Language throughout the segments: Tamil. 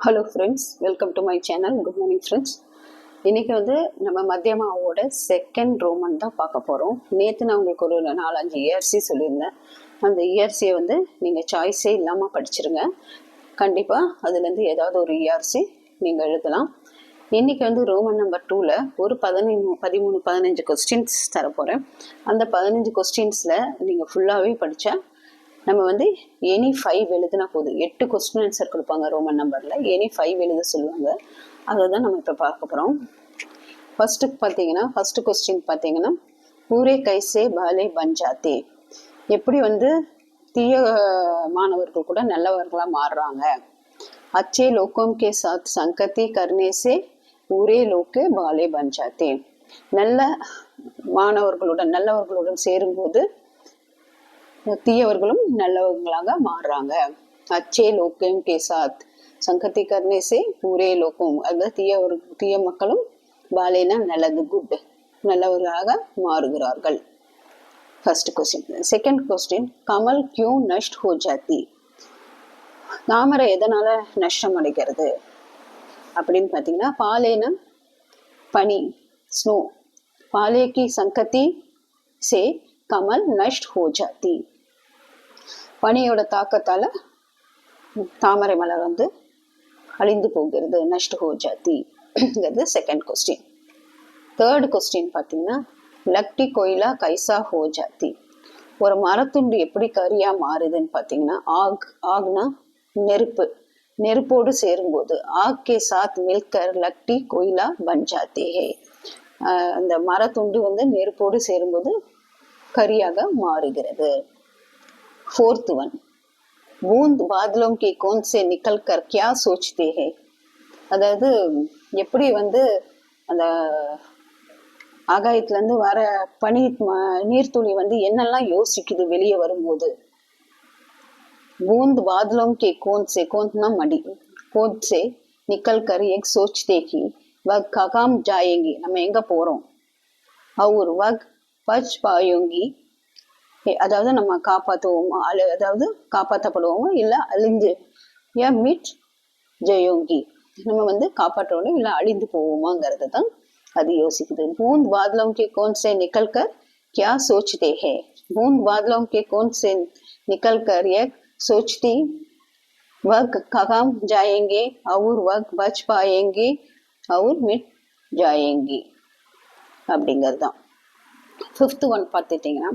Hello friends, welcome to my channel. Good morning friends. இன்றைக்கி நம்ம மத்தியமாவோட செகண்ட் ரோமன் தான் பார்க்க போகிறோம். நேற்று நான் உங்களுக்கு ஒரு 4-5 இயர்சி சொல்லியிருந்தேன். அந்த இயர்சியை நீங்கள் சாய்ஸே இல்லாமல் படிச்சிருங்க. கண்டிப்பாக அதுலேருந்து ஏதாவது ஒரு இயர்சி நீங்கள் எழுதலாம். இன்றைக்கி ரோமன் நம்பர் 2ல் ஒரு 13-15 கொஸ்டின்ஸ் தரப்போகிறேன். அந்த 15 கொஸ்டின்ஸில் நீங்கள் ஃபுல்லாகவே படித்தா நம்ம எனி 5 எழுதுனா போதும். 8 கொஸ்டின் ஆன்சர் கொடுப்பாங்க ரோமன் நம்பரில். எனி 5 எழுத சொல்லுவாங்க. அதை தான் நம்ம இப்போ பார்க்க போகிறோம். ஃபஸ்ட்டு கொஸ்டின் பார்த்தீங்கன்னா பூரே கைசே பாலே பஞ்சாத்தே. எப்படி தீய மாணவர்கள் கூட நல்லவர்களாக மாறுறாங்க. அச்சே லோகம் கே சாத் சங்கதி கர்னேசே பூரே லோகே பாலே பஞ்சாத்தே. நல்லவர்களுடன் சேரும்போது தீயவர்களும் நல்லவர்களாக மாறுறாங்க. அச்சே லோகம் கே சாத் சங்கதி கர்னேசே பூரே லோகம். அதில் தீய மக்களும் பாலேனா நல்லது, குட், நல்லவர்களாக மாறுகிறார்கள். First question. செகண்ட் கொஸ்டின், கமல் கியூ நஷ்ட் ஹோ ஜாத்தி. தாமரை எதனால நஷ்டம் அடைகிறது அப்படின்னு பார்த்தீங்கன்னா, பாலேனா பனி, ஸ்னோ. பாலே கி சங்கதி சே கமல் நஷ்ட் ஹோ ஜாத்தி. பனியோட தாக்கத்தால தாமரை மலர் அழிந்து போகிறது. நஷ்ட் ஹோ ஜாத்தி. Second question. தேர்ட் கொஸ்டின் பார்த்தீங்கன்னா, லக்டி கோயிலா கைசா ஹோ ஜாத்தி. ஒரு மரத்துண்டு எப்படி கரியா மாறுதுன்னு பார்த்தீங்கன்னா, ஆக்னா நெருப்பு. நெருப்போடு சேரும்போது ஆக் கே சாத் மில்கர் லக்டி கோயிலா பன் ஜாத்தே ஹே. அந்த மரத்துண்டு நெருப்போடு சேரும்போது கரியாக மாறுகிறது. फोर्थ वन, बूंद बादलों के कौन से निकल कर क्या सोचते हैं. அதாவது எப்படி அந்த ஆகாயத்துல வர பனி நீர்த்துளி என்னெல்லாம் யோசிக்குது வெளியே வரும்போது. बूंद बादलों के कौन से, कौन मடி, कौन से निकल कर एक सोचते कि वह कहाँ जाएंगे, நம்ம எங்க போறோம். और वह बच पाएंगी, அதாவது நம்ம காப்பாற்றுவோமா, அதாவது காப்பாற்றப்படுவோமா இல்லை அழிஞ்சு மிட் ஜெயோங்கி, நம்ம காப்பாற்றணும் இல்லை அழிந்து போவோமாங்கிறது தான் அது யோசிக்குது. பூந்த் பாதலோं के कौन से निकल कर क्या सोचते हैं. बूंद बादलों के कौन से निकल कर ये सोचती वह कहाँ जाएंगे और वह बच पाएंगे और मिट जाएंगी அப்படிங்கிறது தான். ஃபிஃப்த் ஒன் பார்த்துட்டிங்கன்னா,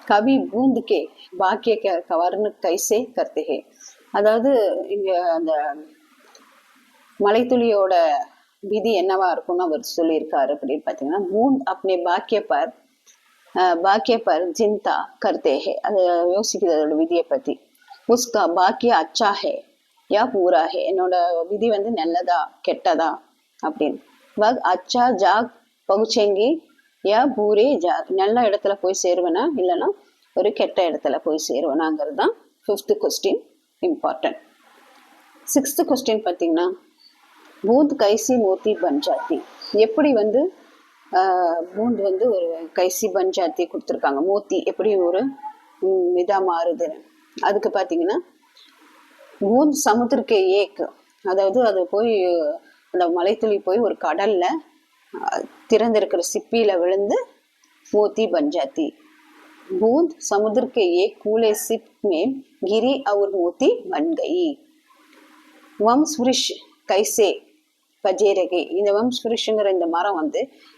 கவி பூந்த் கே பாக்கிய கவர்னு கைசே கர்த்தே ஹே. அதாவது இங்க அந்த மலைத்துளியோட விதி என்னவா இருக்கும்னு அவர் சொல்லியிருக்காரு அப்படின்னு பார்த்தீங்கன்னா, பூந்த் அப்னே பாக்கிய பர் ஜிந்தா கர்த்தே ஹே. அதை யோசிக்குது அதோட விதியை பத்தி. உஸ்கா பாக்கிய அச்சா ஹே யா பூரா ஹே. என்னோட விதி நல்லதா கெட்டதா அப்படின்னு. வக் அச்சா ஜாக் பகுச்சேங்கி யா பூரே ஜாக். நல்ல இடத்துல போய் சேருவேனா இல்லைன்னா ஒரு கெட்ட இடத்துல போய் சேருவேனாங்கிறது தான் fifth question important. Sixth question பார்த்தீங்கன்னா, பூந்த் கைசி மோத்தி பஞ்சாத்தி. எப்படி பூந்த் ஒரு கைசி பஞ்சாத்தி கொடுத்துருக்காங்க. மோத்தி எப்படி ஒரு இதா மாறுதுன்னு. அதுக்கு பார்த்தீங்கன்னா, பூந்த் சமுத்திரக்கே ஏக், அதாவது அது போய் அந்த மலைத்துளி போய் ஒரு கடல்ல திறந்திருக்கிற சிப்பியில விழுந்து மோத்தி பஞ்சாத்தி. बूंद समुद्र के एक कूले सिप में गिरी और मोती बन गई. वंशवृक्ष कैसे बजे रहे. இந்த வம்ஸ்வருஷங்கிற இந்த மரம்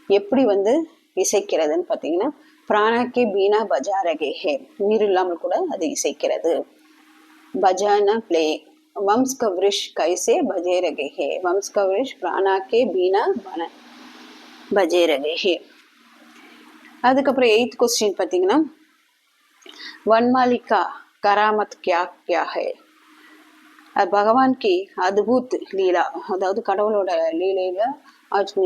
எப்படி இசைக்கிறதுன்னு பார்த்தீங்கன்னா, பிராணக்கே பீனா பஜா ரகே ஹே. உயிர் இல்லாமல் கூட அது இசைக்கிறது. பஜானா பிளே. वंश का वृक्ष कैसे बजे रहे हैं. वंश का वृक्ष प्राणा के बीना बजे रहे हैं. அதுக்கப்புறம் 8th கொஸ்டின் பார்த்தீங்கன்னா, वनमालिका करामत क्या क्या है. பகவான் கி அத்புத் லீலா. அதாவது கடவுளோட லீலையில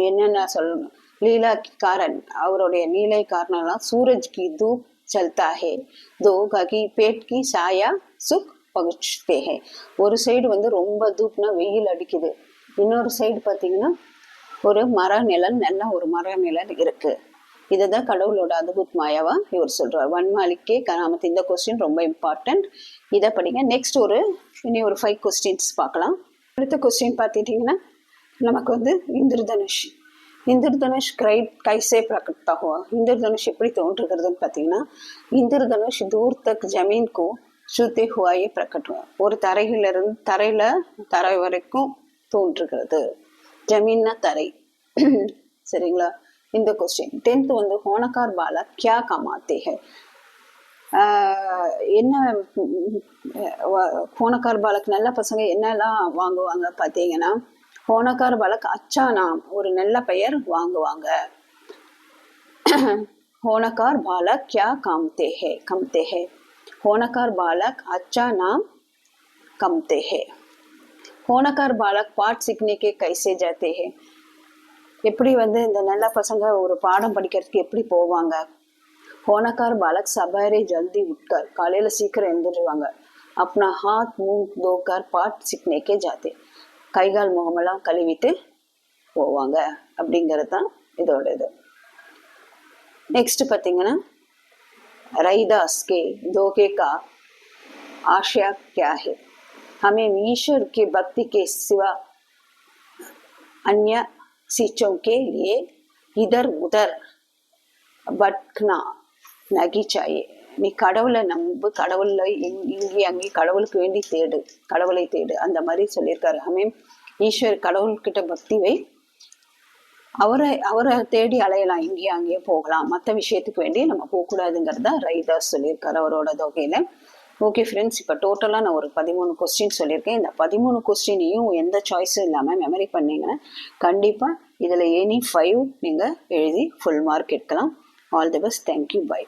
என்னென்ன சொல்லணும். லீலா காரன், அவருடைய லீலை காரணம்லாம். சூரஜ் கி தூப் சல்தா ஹே தோ கி பேட் கி சாயா சுக் பகுச்சே ஹே. ஒரு சைடு ரொம்ப தூப்னா வெயில் அடிக்குது, இன்னொரு சைடு பார்த்தீங்கன்னா ஒரு மர நிழல், நல்ல ஒரு மர நிழல் இருக்கு. இதுதான் கடவுளோட அத்புத் மாயாவா இவர் சொல்றார். வன்மாலிக்கே கராமத். இந்த கொஸ்டின் ரொம்ப இம்பார்ட்டன்ட். இதை படிங்க. நெக்ஸ்ட் இனி ஒரு 5 கொஸ்டின்ஸ் பார்க்கலாம். அடுத்த கொஸ்டின் பார்த்துட்டிங்கன்னா நமக்கு வந்து இந்திரதனுஷ். इंद्रधनुष कैसे प्रकट हुआ? इंद्रधनुष எப்படி தோன்றுகிறதுன்னு பார்த்தீங்கன்னா, इंद्रधनुष दूर तक जमीन को छूते हुआ ये प्रकट हुआ. ஒரு தரையிலிருந்து தரை வரைக்கும் தோன்றுகிறது. ஜமீன்னா தரை. சரிங்களா? இந்த கொஸ்டின் 10th வந்து ஹோனகார் பாலா क्या कमाते हैं? என்ன ஹோனகார் பாலக் நல்ல பசங்க என்னெல்லாம் வாங்குவாங்க பார்த்தீங்கன்னா, ஹோனகார் பாலக் அச்சா நாம் ஒரு நல்ல பெயர் வாங்குவாங்க. ஹோனகார் பாலக் क्या कमते हैं? होनकार बालक अच्छा नाम कमते हैं. होनकार बालक पाठ सीखने के कैसे जाते हैं? எப்படி வந்து இந்த நல்ல பசங்க ஒரு பாடம் படிக்கிறதுக்கு எப்படி போவாங்க? होनकार बालक सवेरे जल्दी उठकर காலையில சீக்கிரம் எழுந்திருவாங்க. अपना हाथ मुंह धोकर पाठ सीखने के जाते. கைகால் முகமெல்லாம் கழுவிட்டு போவாங்க அப்படிங்கிறது தான் இதோட இது. நெக்ஸ்ட் பார்த்தீங்கன்னா, रैदास के धोखे का आशय क्या है? हमें ईश्वर की भक्ति के सिवा अन्य चीजों के लिए इधर उधर भटकना नहीं चाहिए. நீ கடவுளை நம்பு, கடவுளை இங்கே அங்கே கடவுளுக்கு வேண்டி தேடு, கடவுளை தேடு, அந்த மாதிரி சொல்லியிருக்காரு. ஹமே ஈஸ்வர் கடவுள்கிட்ட பக்தி வை, அவரை தேடி அலையலாம், இங்கேயே அங்கேயே போகலாம், மற்ற விஷயத்துக்கு வேண்டி நம்ம போகக்கூடாதுங்கிறத ரைதாஸ் சொல்லியிருக்காரு அவரோட தொகையில. ஓகே ஃப்ரெண்ட்ஸ், இப்போ டோட்டலாக நான் ஒரு 13 கொஸ்டின் சொல்லியிருக்கேன். இந்த 13 கொஸ்டினையும் எந்த சாய்ஸும் இல்லாமல் மெமரி பண்ணிங்கன்னா கண்டிப்பாக இதில் எனி 5 நீங்கள் எழுதி ஃபுல் மார்க் எடுக்கலாம். All the best. Thank you. By.